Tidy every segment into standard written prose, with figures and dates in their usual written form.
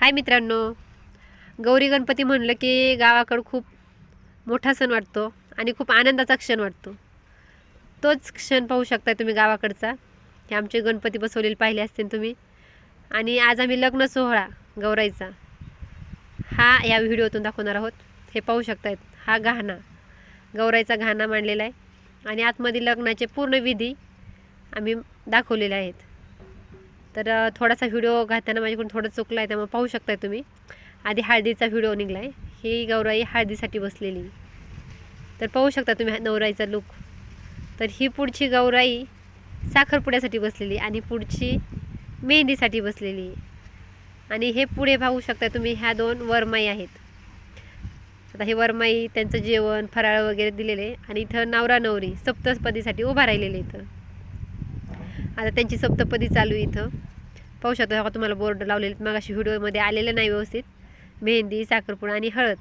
हाय मित्रांनो, गौरी गणपती म्हणलं की गावाकडं खूप मोठा सण वाटतो आणि खूप आनंदाचा क्षण वाटतो. तोच क्षण पाहू शकता तुम्ही गावाकडचा. हे आमचे गणपती बसवलेले पाहिले असतील तुम्ही. आणि आज आम्ही लग्न सोहळा गौराईचा हा या व्हिडिओतून दाखवणार आहोत. हे पाहू शकतायत, हा गहना गौराईचा गहना मांडलेला आहे आणि आतमध्ये लग्नाचे पूर्ण विधी आम्ही दाखवलेले आहेत. तर थोडासा व्हिडिओ घालताना माझ्याकडून थोडं चुकलं आहे, त्यामुळे पाहू शकताय तुम्ही. आधी हळदीचा व्हिडिओ निघला आहे. ही गौराई हळदीसाठी बसलेली. तर पाहू शकता तुम्ही नवराईचा लुक. तर ही पुढची गौराई साखरपुड्यासाठी बसलेली आणि पुढची मेहंदीसाठी बसलेली. आणि हे पुढे पाहू शकता तुम्ही, ह्या दोन वरमाई आहेत. आता हे वरमाई त्यांचं जेवण फराळ वगैरे दिलेले आणि इथं नवरा नवरी सप्तपदीसाठी उभा राहिलेले. इथं आता त्यांची सप्तपदी चालू आहे. इथं पाहू शकता तुम्हाला बोर्ड लावलेले, मग अशी व्हिडिओमध्ये आलेलं नाही व्यवस्थित. मेहंदी, साखरपुडा आणि हळद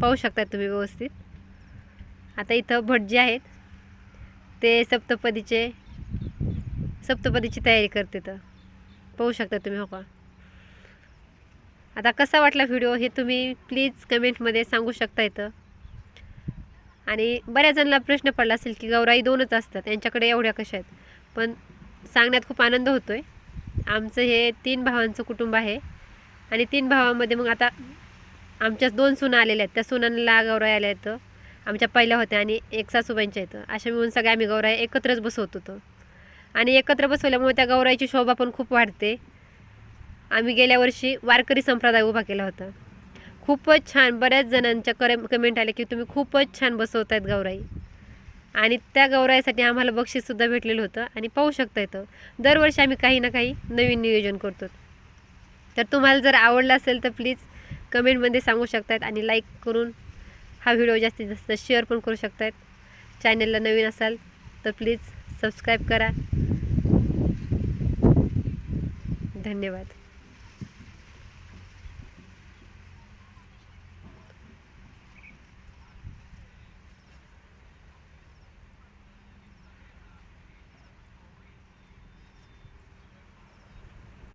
पाहू शकता तुम्ही व्यवस्थित. आता इथं भटजी आहेत, ते सप्तपदीची तयारी करते. तर पाहू शकता तुम्ही. हो का, आता कसा वाटला व्हिडिओ हे तुम्ही प्लीज कमेंटमध्ये सांगू शकता. इथं आणि बऱ्याच जणांना प्रश्न पडला असेल की गौराई दोनच असतात, यांच्याकडे एवढ्या कशा आहेत. पण सांगण्यात खूप आनंद होतो आहे. आमचं हे 3 भावांचं कुटुंब आहे आणि 3 भावांमध्ये मग आता आमच्या 2 सुना आलेल्या आहेत. त्या सुनांना गौराई आल्या आहेत, आमच्या पहिल्या होत्या आणि एक सासूबाईंच्या आहेत. अशा मिळून सगळ्या आम्ही गौराई एकत्रच बसवत होतो आणि एकत्र बसवल्यामुळे त्या गौराईची शोभा पण खूप वाढते. आम्ही गेल्या वर्षी वारकरी संप्रदाय उभा केला होता. खूपच छान. बऱ्याच जणांच्या कमेंट आले की तुम्ही खूपच छान बसवत आहेत गौराई. आणि त्या गौराईसाठी आम्हाला बक्षीससुद्धा भेटलेलं होतं. आणि पाहू शकता येतं दरवर्षी आम्ही काही ना काही नवीन नियोजन करतो. तर तुम्हाला जर आवडलं असेल तर प्लीज कमेंटमध्ये सांगू शकतात आणि लाईक करून हा व्हिडिओ जास्तीत जास्त शेअर पण करू शकतात. चॅनलला नवीन असाल तर प्लीज सबस्क्राईब करा. धन्यवाद.